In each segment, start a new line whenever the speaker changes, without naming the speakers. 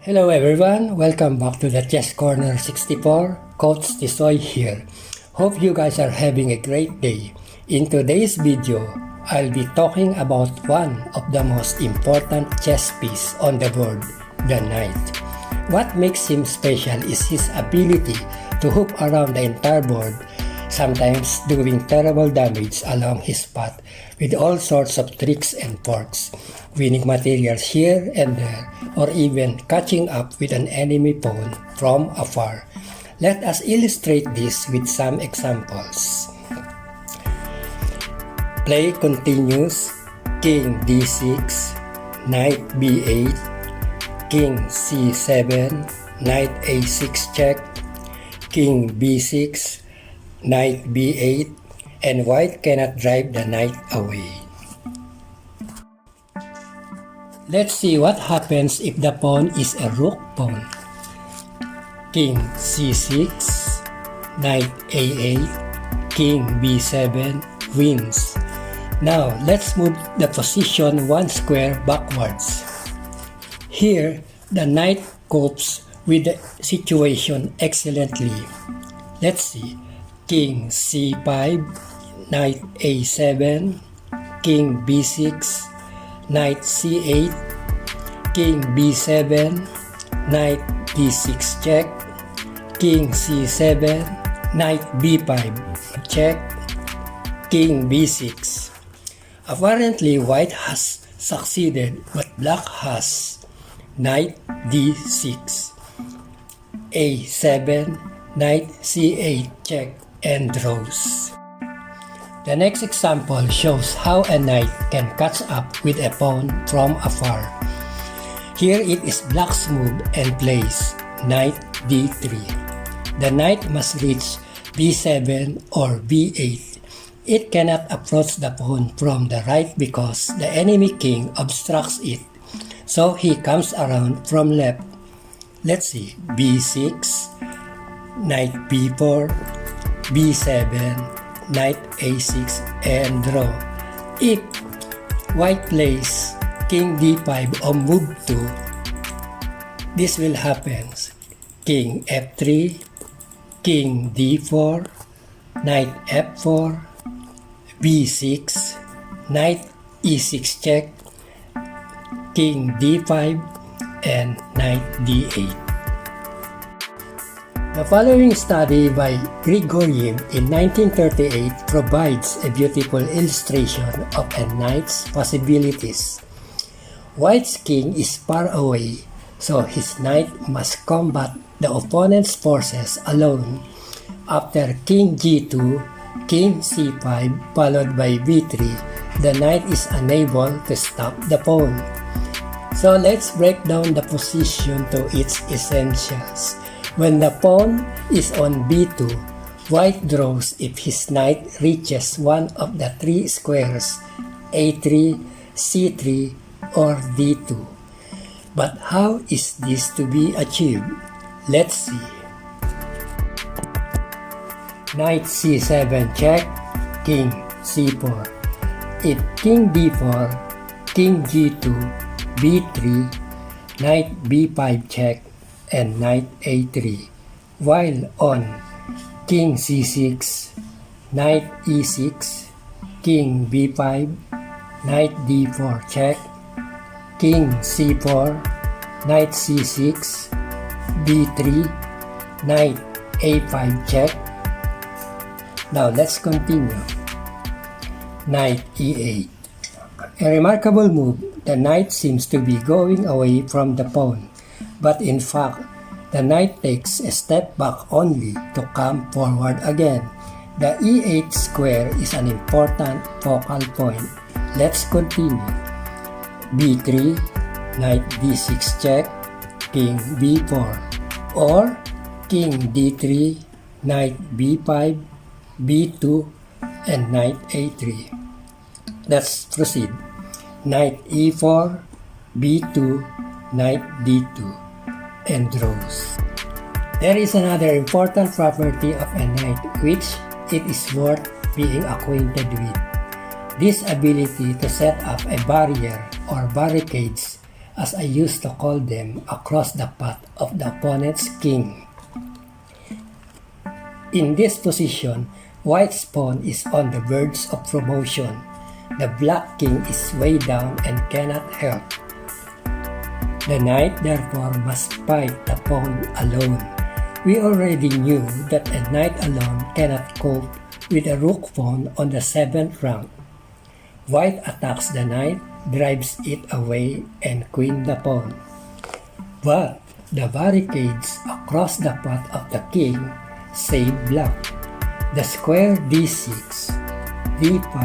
Hello everyone, welcome back to the Chess Corner 64. Coach Tisoy here. Hope you guys are having a great day. In today's video, I'll be talking about one of the most important chess piece on the board, the knight. What makes him special is his ability to hoop around the entire board, sometimes doing terrible damage along his path with all sorts of tricks and porks, winning materials here and there, or even catching up with an enemy pawn from afar. Let us illustrate this with some examples. Play continues. King d6, knight b8, king c7, knight a6 check, king b6, knight b8, and white cannot drive the knight away. Let's see what happens if the pawn is a rook pawn. King c6, knight a8, king b7 wins. Now let's move the position one square backwards. Here, the knight copes with the situation excellently. Let's see. King c5, knight a7, king b6, knight c8, king b7, knight d6 check, king c7, knight b5 check, king b6. Apparently white has succeeded, but black has knight d6, a7, knight c8 check, and draws. The next example shows how a knight can catch up with a pawn from afar. Here it is black's move and plays knight d3. The knight must reach b7 or b8. It cannot approach the pawn from the right because the enemy king obstructs it. So he comes around from left. Let's see. b6, knight b4, b7, knight a6, and draw. If white plays king d5 on move 2, this will happen. King f3, king d4, knight f4, b6, knight e6 check, king d5, and knight d8. The following study by Grigoriev in 1938 provides a beautiful illustration of a knight's possibilities. White's king is far away, so his knight must combat the opponent's forces alone. After king g2, king c5 followed by b3, the knight is unable to stop the pawn. So let's break down the position to its essentials. When the pawn is on b2, white draws if his knight reaches one of the three squares, a3, c3, or d2. But how is this to be achieved? Let's see. Knight c7 check, king c4. If king d4, king g2, b3, knight b5 check, and knight a3, while on king c6, knight e6, king b5, knight d4 check, king c4, knight c6, b3, knight a5 check. Now let's continue. Knight e8. A remarkable move. The knight seems to be going away from the pawn, but in fact, the knight takes a step back only to come forward again. The e8 square is an important focal point. Let's continue. b3, knight d6 check, king b4, or king d3, knight b5, b2, and knight a3. Let's proceed. Knight e4, b2, knight d2, and draws. There is another important property of a knight which it is worth being acquainted with. This ability to set up a barrier or barricades as I used to call them, across the path of the opponent's king. In this position, white's pawn is on the verge of promotion. The black king is way down and cannot help. The knight therefore must fight the pawn alone. We already knew that a knight alone cannot cope with a rook pawn on the 7th rank. White attacks the knight, drives it away, and queen the pawn. But the barricades across the path of the king save black. The square d6, d5,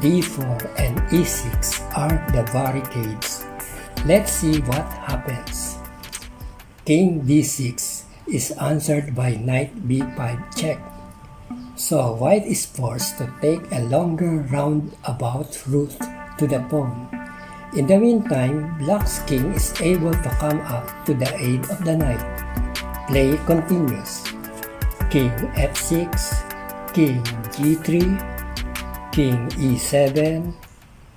d4, and e6 are the barricades. Let's see what happens. King d6 is answered by knight b5 check. So white is forced to take a longer roundabout route to the pawn. In the meantime, black's king is able to come up to the aid of the knight. Play continues. King f6, king g3, king e7,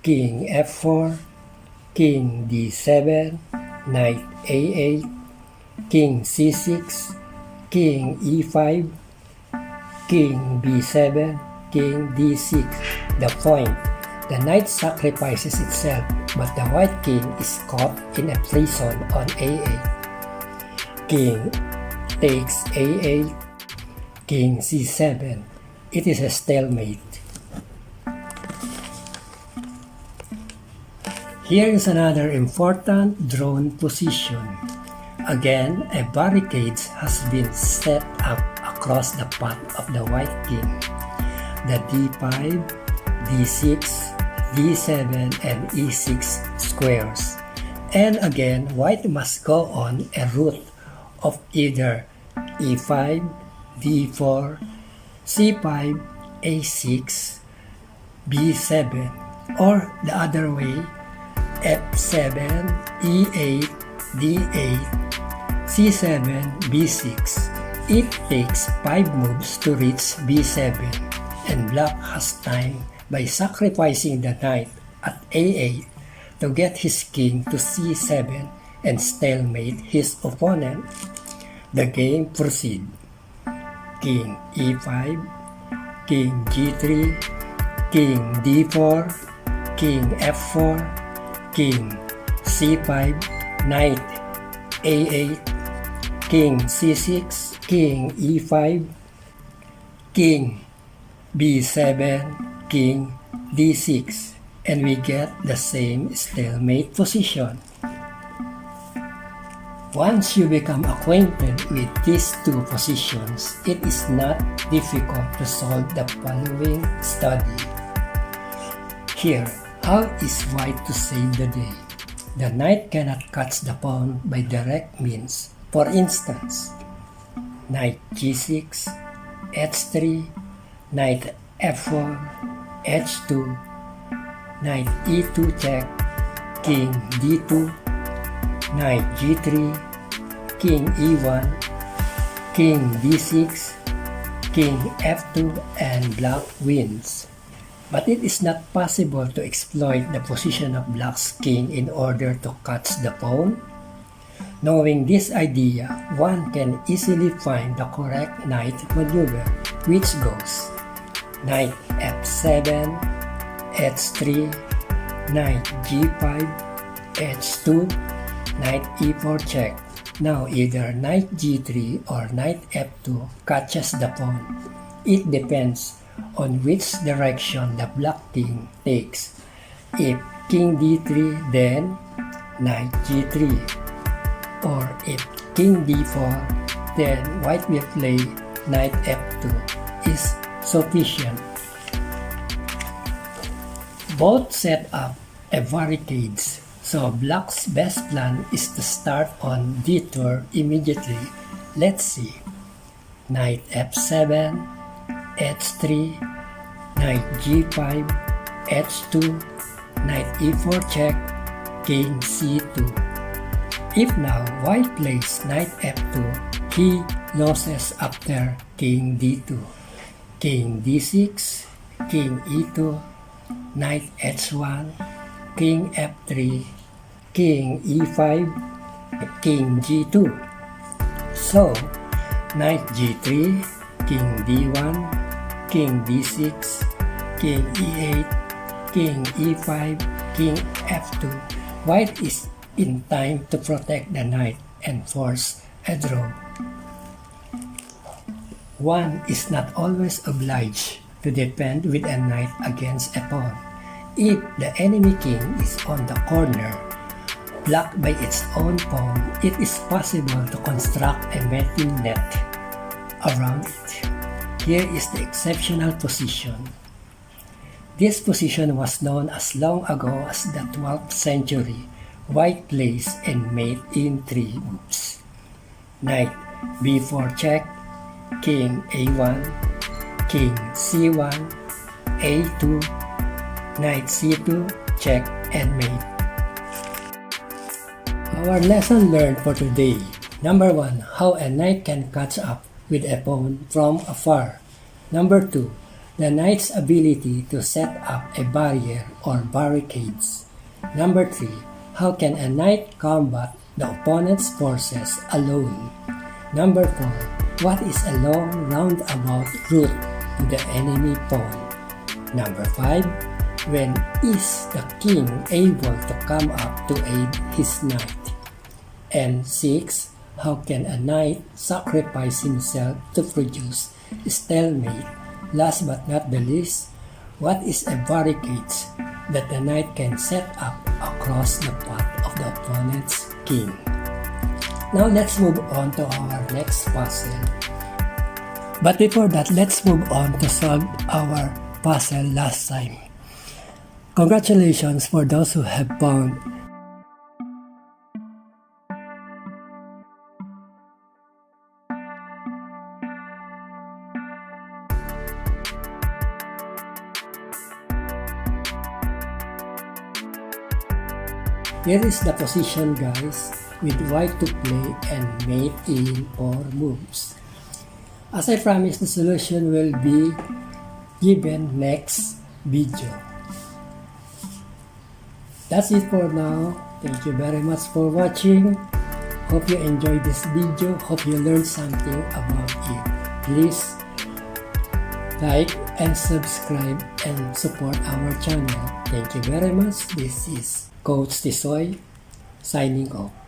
king f4, king d7, knight a8, king c6, king e5, king b7, king d6. The point, the knight sacrifices itself, but the white king is caught in a prison on a8. King takes a8, king c7. It is a stalemate. Here is another important drawn position. Again, a barricade has been set up across the path of the white king. The d5, d6, d7, and e6 squares. And again, white must go on a route of either e5, d4, c5, a6, b7, or the other way, f7, e8, d8, c7, b6. It takes 5 moves to reach b7, and black has time by sacrificing the knight at a8 to get his king to c7 and stalemate his opponent. The game proceeds. King e5, king g3, king d4, king f4, king c5, knight a8, king c6, king e5, king b7, king d6, and we get the same stalemate position. Once you become acquainted with these two positions, it is not difficult to solve the following study. Here, how is white to save the day? The knight cannot catch the pawn by direct means. For instance, knight g6, h3, knight f4, h2, knight e2 check, king d2, knight g3, king e1, king d6, king f2, and black wins. But it is not possible to exploit the position of black's king in order to catch the pawn. Knowing this idea, one can easily find the correct knight maneuver, which goes knight f7, h3, knight g5, h2, knight e4 check. Now either knight g3 or knight f2 catches the pawn. It depends on which direction the black king takes. If king d3, then knight g3. Or if king d4, then white will play knight f2 is sufficient. Both set up a barricades, so black's best plan is to start on detour immediately. Let's see. Knight f7, h3, knight g5, h2, knight e4 check, king c2. If now white plays knight f2, he loses after king d2, king d6, king e2, knight h1, king f3, king e5, king g2. So, knight g3, king d1, king d6, king e8, king e5, king f2. White is in time to protect the knight and force a draw. One is not always obliged to defend with a knight against a pawn. If the enemy king is on the corner, blocked by its own pawn, it is possible to construct a mating net around it. Here is the exceptional position. This position was known as long ago as the 12th century. White plays and mate in 3 moves. Knight b4 check, king a1, king c1, a2, knight c2, check and mate. Our lesson learned for today. Number 1, how a knight can catch up with a pawn from afar. Number 2, the knight's ability to set up a barrier or barricades. Number 3, how can a knight combat the opponent's forces alone? Number 4, what is a long roundabout route to the enemy pawn? Number 5, when is the king able to come up to aid his knight? And 6, how can a knight sacrifice himself to produce stalemate? Last but not the least, what is a barricade that the knight can set up across the path of the opponent's king? Now let's move on to our next puzzle. But before that, let's move on to solve our puzzle last time. Congratulations for those who have found Here is the position, guys, with white to play and mate in 4 moves. As I promised, the solution will be given next video. That's it for now. Thank you very much for watching. Hope you enjoyed this video. Hope you learned something about it. Please like and subscribe and support our channel. Thank you very much. This is Coach Tisoy signing off.